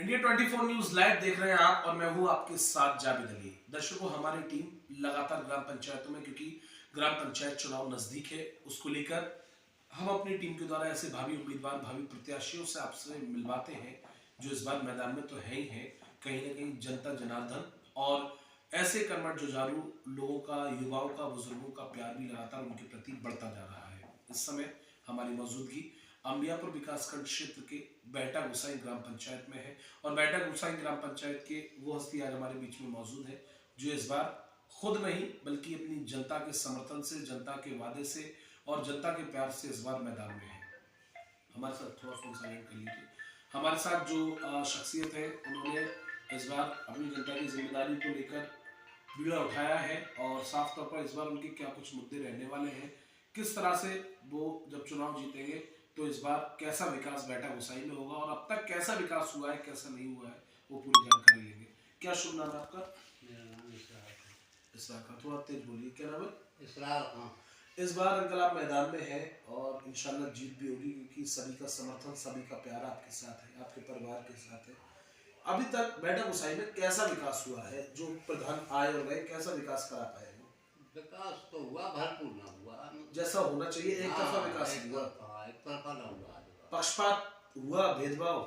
India 24 news live देख रहे हैं आप और मैं हूं आपके साथ जावेद अली। दर्शकों, हमारी टीम लगातार ग्राम पंचायतों में, क्योंकि ग्राम पंचायत चुनाव नजदीक है, उसको लेकर हम अपनी टीम के द्वारा ऐसे भावी उम्मीदवार, भावी प्रत्याशियों से आपसे मिलवाते हैं जो इस बार मैदान में तो है ही है, कहीं ना कहीं जनता जनार्दन और ऐसे कर्मठ जुझारू लोगों का, युवाओं का, बुजुर्गों का प्यार भी लगातार उनके प्रति बढ़ता जा रहा है। इस समय हमारी मौजूदगी अंबियापुर विकासखंड क्षेत्र के बैठा गुसाई ग्राम पंचायत में है और बैठा गुसाई ग्राम पंचायत के वो हस्ती आज हमारे बीच में मौजूद है जो इस बार खुद नहीं बल्कि अपनी जनता के समर्थन से, जनता के वादे से और जनता के प्यार से इस बार मैदान में है। हमारे साथ थोड़ा फोन साइलेंट कर लीजिए। हमारे साथ जो शख्सियत है, उन्होंने इस बार अपनी जनता की जिम्मेदारी को लेकर बीड़ा उठाया है और साफ तौर पर इस बार उनके क्या कुछ मुद्दे रहने वाले हैं, किस तरह से वो जब चुनाव जीतेंगे तो इस बार कैसा विकास बैठा गुसाई में होगा और अब तक कैसा विकास हुआ है, कैसा नहीं हुआ है, वो पूरी जानकारी लेंगे। क्या शुभ नाम है आपका? मेरा नाम इसरार खान। थोड़ा तेज बोलिए, क्या नाम है? इसरार खान। इस बार अंकल आप मैदान में हैं और इंशाल्लाह जीत भी होगी, क्योंकि सभी का समर्थन, सभी का प्यार आपके साथ है, आपके परिवार के साथ है। अभी तक बैठा गुसाई में कैसा विकास हुआ है? जो प्रधान आए और गए, कैसा विकास करा पाए? विकास तो हुआ, भरपूर ना हुआ, जैसा होना चाहिए, एक तरफा विकास हुआ, एक तरफा ना हुआ। पक्षपात हुआ, भेदभाव?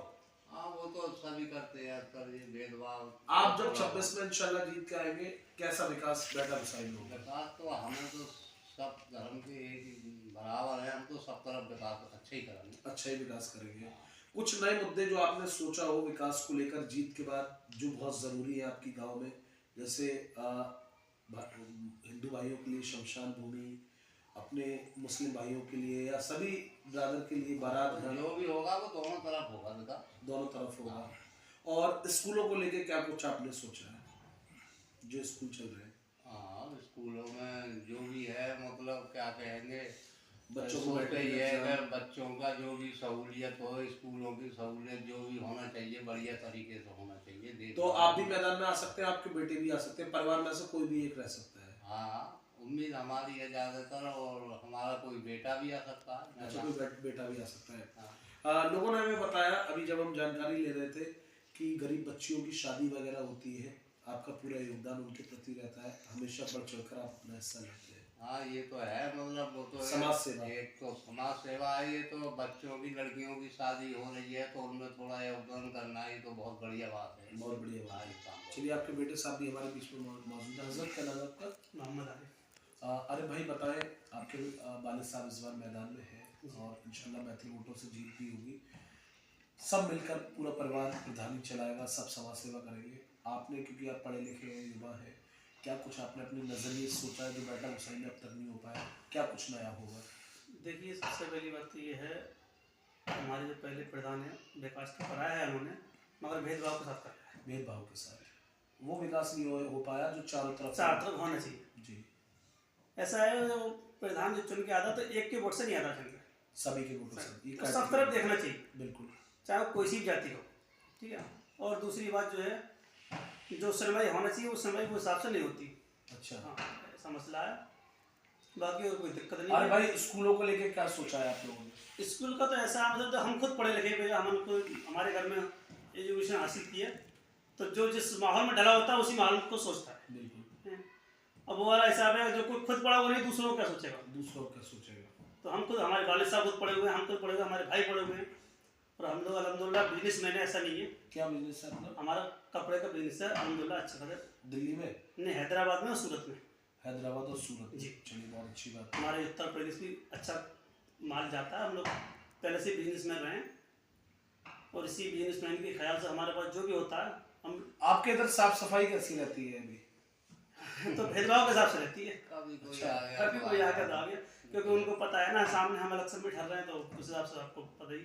हाँ, वो तो सभी करते हैं आजकल, ये भेदभाव। आप जब 26 में इंशाल्लाह जीत के आएंगे, कैसा विकास बैठा गुसाई में होगा? विकास तो हमें तो सब धर्म के एक बराबर है, हम तो सब तरफ विकास अच्छा ही करेंगे। अच्छा ही विकास करेंगे। कुछ नए मुद्दे जो आपने सोचा हो विकास को लेकर जीत के बाद, जो बहुत जरूरी है आपकी गांव में, जैसे हिंदू भाइयों के लिए शमशान भूमि, अपने मुस्लिम भाइयों के लिए या सभी ब्रादर के लिए बारात घर, जो भी होगा वो दोनों तरफ होगा बेटा, दोनों तरफ होगा। और स्कूलों को लेके क्या कुछ आपने सोचा है, जो स्कूल चल रहे हैं? हाँ, स्कूलों में जो भी है, मतलब क्या कहेंगे, बच्चों को सोचते ये है कि बच्चों का जो भी सहूलियत हो, स्कूलों की सहूलियत जो भी होना चाहिए, बढ़िया तरीके से होना चाहिए। तो आप भी मैदान में आ सकते हैं, आपके बेटे भी आ सकते हैं, परिवार में से कोई भी एक रह सकता है। हाँ, उम्मीद हमारी है ज़्यादातर, और हमारा कोई बेटा भी आ सकता है। अच्छा, कोई बेटा भी आ सकता है। हाँ। लोगों ने हमें बताया अभी जब हम जानकारी ले रहे थे कि गरीब बच्चियों की शादी वगैरह होती है, आपका पूरा योगदान उनके प्रति रहता है, हमेशा बढ़ चढ़कर आप अपना हिस्सा लेते हैं। हाँ, ये तो है, मतलब वो तो समाज सेवा, एक तो समाज सेवा है। ये तो बच्चों की, लड़कियों की शादी हो रही है तो उनमें थोड़ा योगदान करना, ही तो बहुत बढ़िया बात है, बहुत बढ़िया बात है। काम। चलिए, आपके बेटे साहब भी हमारे बीच में मौजूद है। हजरत, क्या नाम है आपका? मोहम्मद आरिफ। अरे भाई बताएं, आपके वालिद साहब इस बार मैदान में है और इंशाल्लाह बेहतर वोटों से जीत भी होगी। सब मिलकर पूरा परिवार प्रधानी चलाएगा, सब समाज सेवा करेंगे। आपने, क्योंकि आप पढ़े लिखे हैं, युवा हैं, क्या कुछ आपने अपने नजरिए सोचा है जो बैठा गुसाई में अब तक नहीं हो पाया? क्या कुछ नया होगा? देखिए, सबसे पहली बात तो ये है, हमारे जो पहले प्रधान है, विकास तो कराया है उन्होंने, मगर भेदभाव के साथ कराया है। भेदभाव के साथ वो विकास नहीं हो पाया जो चारों तरफ होना चाहिए। जी, ऐसा है, जो प्रधान जो चुन के आता तो एक के वोट से नहीं आता चुन के, सभी के वोटों से, ये तो सब तरफ देखना चाहिए, बिल्कुल, चाहे वो कोई सी जाति हो। ठीक है। और दूसरी बात जो है, जो सुनवाई होना चाहिए वो सुनवाई के हिसाब से नहीं होती। अच्छा, हाँ, ऐसा मसला है, बाकी और कोई दिक्कत नहीं। अरे भाई, स्कूलों को लेके क्या सोचा है आप लोगों ने? स्कूल का तो ऐसा, मतलब तो हम खुद पढ़े लिखे हुए, हमको हमारे घर में एजुकेशन हासिल की है, तो जो जिस माहौल में ढला होता है उसी माहौल को सोचता है। बिल्कुल। अब वो वाला हिसाब है, जो कोई खुद पढ़ा वो नहीं, दूसरों को क्या सोचेगा? दूसरों क्या सोचेगा? तो हम खुद, हमारे वालिद साहब खुद पढ़े हुए हैं, हम खुद पढ़े हुए हैं, हमारे भाई पढ़े हुए हैं, और हम लोग अल्हम्दुलिल्लाह बिजनेस मैन है, ऐसा नहीं है। क्या बिजनेस है अपना? हमारा कपड़े का बिजनेस है अल्हम्दुलिल्लाह, अच्छा खासा। दिल्ली में? नहीं, हैदराबाद में और सूरत में। हैदराबाद और सूरत जी। चलिए, बहुत अच्छी बात। हमारे उत्तर प्रदेश भी अच्छा माल जाता है, हम लोग पहले से बिजनेस मैन रहे हैं, और इसी बिजनेस मैन के ख्याल से हमारे पास जो भी होता है हम। आपके इधर साफ सफाई कैसी रहती है अभी? तो भेदभाव के हिसाब से रहती है, कभी कोई अच्छा, आ गया, कभी कोई आकर आ गया, क्योंकि उनको पता है ना, सामने हम इलेक्शन में ठहर रहे हैं, तो उस हिसाब से आपको पता ही।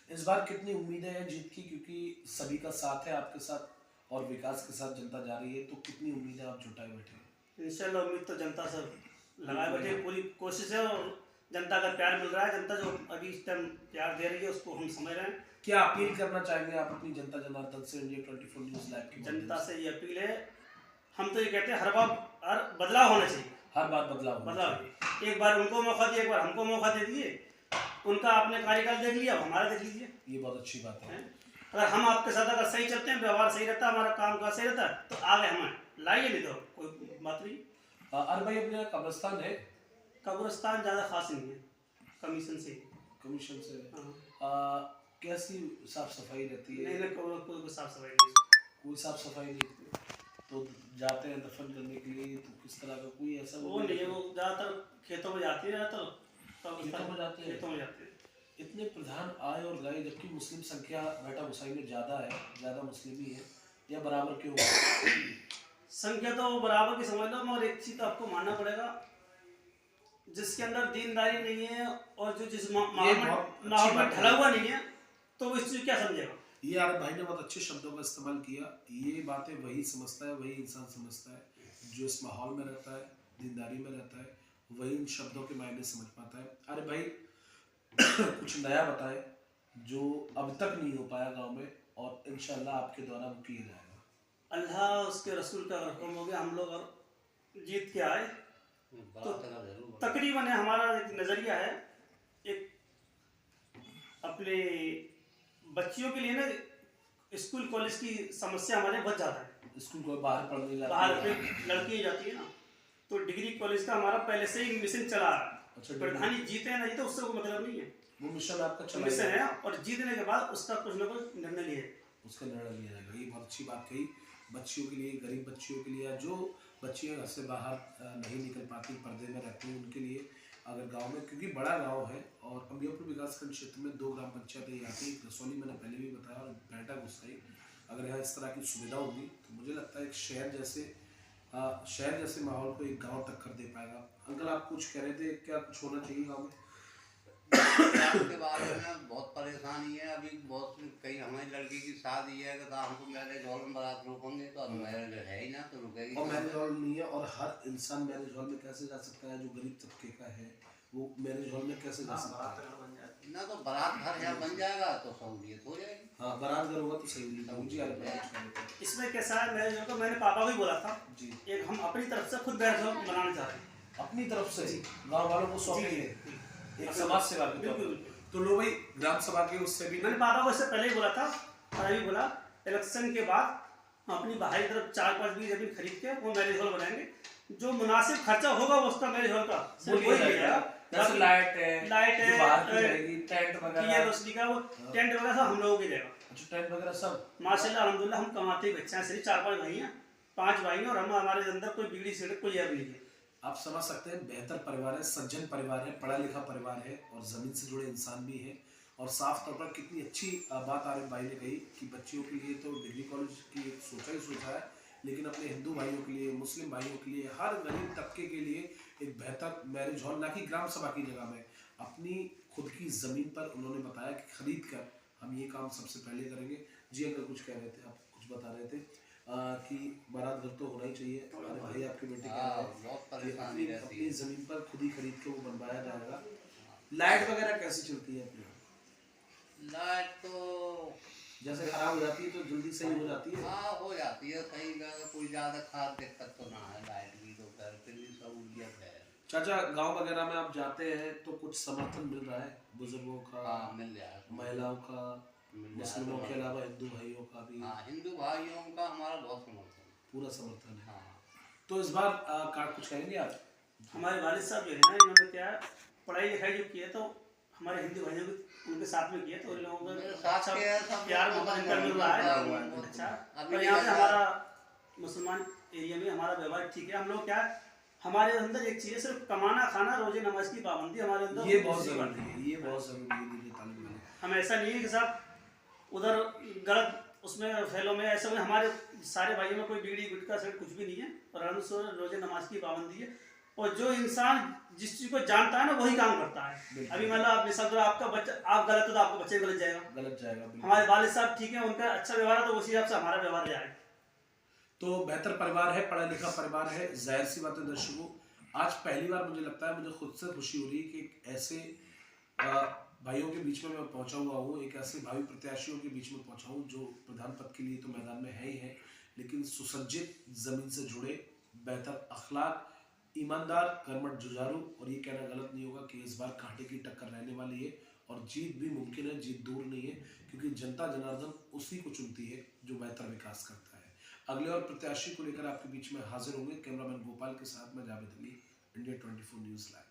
इस बार कितनी उम्मीदें हैं जीत की, क्योंकि सभी का साथ है आपके साथ और विकास के साथ जनता जा रही है, तो कितनी उम्मीदें आप जुटाए बैठे हैं? इंशाल्लाह उम्मीद तो जनता से लगाए बैठे, पूरी कोशिश है, और जनता का प्यार मिल रहा है। जनता जो अभी इस टाइम प्यार दे रही है उसको हम समझ रहे हैं। क्या अपील करना चाहेंगे आप अपनी जनता जनार्दन से, इंडिया 24 न्यूज लाइव की जनता से ये अपील है, हम तो ये कहते हैं, हर बदलाव होना चाहिए, हर बात बदलाव। एक बार उनको मौका दिया, एक बार हमको मौका दे दिए, उनका आपने कार्यकाल देख लिया, अब हमारा देख लीजिए। ये बहुत अच्छी बात है। अगर हम आपके साथ अगर सही चलते हैं, व्यवहार सही रहता है, हमारा काम का सही रहता है, तो आगे हमें लाइए, नहीं तो कोई बात नहीं। अरे भाई अपने यहाँ कब्रिस्तान है? कब्रिस्तान ज़्यादा खास नहीं है, कमीशन से। कमीशन से? हाँ। कैसी साफ सफाई रहती है? नहीं नहीं, कोई साफ सफाई नहीं। कोई साफ सफाई नहीं? तो जाते हैं दफन करने के लिए तो किस तरह का कोई ऐसा वो नहीं है, वो ज़्यादातर खेतों में जाती है, ज़्यादातर खेतों में जाते हैं? खेतों में जाते हैं। इतने प्रधान आए और गए जबकि मुस्लिम संख्या बेटा हुसैन में ज़्यादा है, ज़्यादा मुस्लिम ही है, या बराबर क्यों? संख्या तो बराबर की समझ लो, मगर एक चीज़ तो आपको मानना पड़ेगा, जिसके अंदर दीनदारी नहीं है और जो जिस माहौल में ढला हुआ नहीं है, तो वो इस चीज़ क्या समझेगा। ये यार भाई ने बहुत अच्छे शब्दों का इस्तेमाल किया। ये बातें वही समझता है, वही इंसान समझता है जो इस माहौल में रहता है, दीनदारी में रहता है, वही इन शब्दों के मायने समझ पाता है। अरे भाई कुछ नया बताए जो अब तक नहीं हो पाया गांव में और इंशाल्लाह आपके द्वारा वो किया जाएगा। अल्लाह उसके रसूल का हुक्म हो गया, हम लोग और जीत के आए तो तकरीबन हमारा एक नज़रिया है, एक अपने बच्चियों के लिए ना स्कूल कॉलेज की समस्या हमारे बहुत ज़्यादा है। स्कूल को बाहर पढ़ने जाती बाहर है, पे लड़कियाँ जाती है ना, तो डिग्री कॉलेज का हमारा पहले से ही मिशन चला रहा है। अच्छा, प्रधानी जीते ना जीते उससे कोई मतलब नहीं है, वो मिशन आपका चला मिशन है, और जीतने के बाद उसका कुछ ना कुछ निर्णय लिए, उसका निर्णय लिया जाएगा। ये बहुत अच्छी बात कही। बच्चियों के लिए, गरीब बच्चियों के लिए, या जो बच्चियाँ घर से बाहर नहीं निकल पाती, पर्दे में रहती हैं, उनके लिए अगर गांव में, क्योंकि बड़ा गांव है और अम्बियापुर विकासखंड क्षेत्र में 2 ग्राम पंचायतें आती हैं, रसौली मैंने पहले भी बताया और बेटा गुस्साई, अगर यहाँ इस तरह की सुविधा होगी तो मुझे लगता है एक शहर जैसे माहौल को एक गांव तक कर दे पाएगा। अंकल आप कुछ कह रहे थे, क्या कुछ होना चाहिए गाँव में? के बारे में बहुत परेशानी है अभी, बहुत कई हमारी लड़की की शादी है तो हमको मैरिज हॉल में बारात रोकेंगे, तो अब मैरिज है ही ना, तो रुकेगी। और मैरिज हॉल नहीं है, और हर इंसान मैरिज हॉल में कैसे जा सकता है? जो गरीब तबके का है वो मैरिज हॉल में कैसे जा सकता है? ना तो बारात घर यहाँ बन जाएगा तो सहूलियत हो जाएगी। हाँ, बारात घर होगा तो सहूलियत होगी। इसमें कैसा है, मैरिज हॉल का मैंने पापा को ही बोला था जी, एक हम अपनी तरफ से खुद मैरिज हॉल बनाना चाह रहे हैं, अपनी तरफ से गांव वालों को सौंपेंगे एक समाज सेवा के तौर बिल्कुल। पर। तो लो भाई ग्राम सभा के उससे भी मैंने पापा को इससे पहले ही बोला था, और अभी बोला इलेक्शन के बाद हम अपनी बाहरी तरफ 4-5 बीघे जमीन खरीद के वो मैरिज हॉल बनाएंगे, जो मुनासिब खर्चा होगा वो उसका मैरिज हॉल का सिर्फ वही दिया, जैसे लाइट है, जो बाहर की रहेगी, टेंट वगैरह, ये रोशनी का वो टेंट वगैरह सब हम लोगों के देगा। अच्छा, टेंट वगैरह सब माशाल्लाह अल्हम्दुलिल्लाह हम कमाते ही बच्चे हैं, सिर्फ 4-5 भाई हैं, 5 भाई हैं, और हम हमारे अंदर कोई बिगड़ी सिगड़ी कोई ऐब नहीं है। आप समझ सकते हैं, बेहतर परिवार है, सज्जन परिवार है, पढ़ा लिखा परिवार है और ज़मीन से जुड़े इंसान भी है। और साफ तौर पर कितनी अच्छी बात आरिफ भाई ने कही कि बच्चियों के लिए तो डिग्री कॉलेज की एक सोचा ही सोचा है, लेकिन अपने हिंदू भाइयों के लिए, मुस्लिम भाइयों के लिए, हर गरीब तबके के लिए एक बेहतर मैरिज हॉल, ना कि ग्राम सभा की जगह में, अपनी खुद की ज़मीन पर उन्होंने बताया कि खरीद कर हम ये काम सबसे पहले करेंगे। जी अंकल कुछ कह रहे थे, आप कुछ बता रहे थे कि बारात घर तो होना ही चाहिए। अरे भाई आपके बेटे कह रहे हैं अपनी ज़मीन पर खुद ही खरीद के वो बनवाया जाएगा। लाइट वगैरह कैसी चलती है अपने? लाइट तो जैसे खराब हो जाती है तो जल्दी सही हो जाती है? हाँ हो जाती है सही, कोई ज़्यादा खास दिक्कत तो ना है लाइट की, तो फिर भी सहूलियत है। चाचा गांव वगैरह में आप जाते हैं तो कुछ समर्थन मिल रहा है बुजुर्गों का? हाँ मिल जाएगा, महिलाओं का, मुस्लिमों के अलावा हिंदू भाइयों का भी? हाँ हिंदू भाइयों का हमारा बहुत समर्थन है, पूरा समर्थन है। हाँ। तो इस बार कुछ कहेंगे आप? हमारे वालिद साहब जो है ना, इन्होंने क्या है, पढ़ाई लिखाई जो की है तो हमारे हिंदू भाइयों को उनके साथ में किया, तो उन लोगों का अच्छा प्यार मोहब्बत मिल रहा है। अच्छा, और यहाँ पे हमारा मुसलमान एरिया में हमारा व्यवहार ठीक है। हम लोग क्या, हमारे अंदर एक चीज़ है, सिर्फ कमाना खाना, रोजे नमाज की पाबंदी हमारे अंदर, ये बहुत ज़रूरी है, ये बहुत ज़रूरी है दीजिए तालिब वाले। हम ऐसा नहीं है कि साहब उधर गलत उसमें फैलो में, ऐसा में हमारे सारे भाइयों में कोई बिगड़ी गुटका से कुछ भी नहीं है, और रोजे नमाज की पाबंदी है, और जो इंसान जिस चीज़ को जानता है ना वही काम करता है। अभी मतलब आप मिसाल आपका बच्चा, आप गलत हो तो आपका बच्चे गलत जाएगा। हमारे वालिद साहब ठीक है, उनका अच्छा व्यवहार है तो उसी हिसाब से हमारा व्यवहार जाएगा। तो बेहतर परिवार है, पढ़ा लिखा परिवार है, जाहिर सी बात है दर्शकों, आज पहली बार मुझे लगता है, मुझे खुद से खुशी हो रही है कि एक ऐसे भाइयों के बीच में मैं पहुंचा हुआ हूँ, एक ऐसे भावी प्रत्याशियों के बीच में पहुंचा हूँ जो प्रधान पद के लिए तो मैदान में है ही है, लेकिन सुसज्जित, ज़मीन से जुड़े, बेहतर अखलाक, ईमानदार, कर्मठ, जुझारू, और ये कहना गलत नहीं होगा कि इस बार कांटे की टक्कर रहने वाली है और जीत भी मुमकिन है, जीत दूर नहीं है, क्योंकि जनता जनार्दन उसी को चुनती है जो बेहतर विकास करता है। अगले और प्रत्याशी को लेकर आपके बीच में हाजिर होंगे। कैमरामैन गोपाल के साथ मैं Javed Ali, India 24 news live.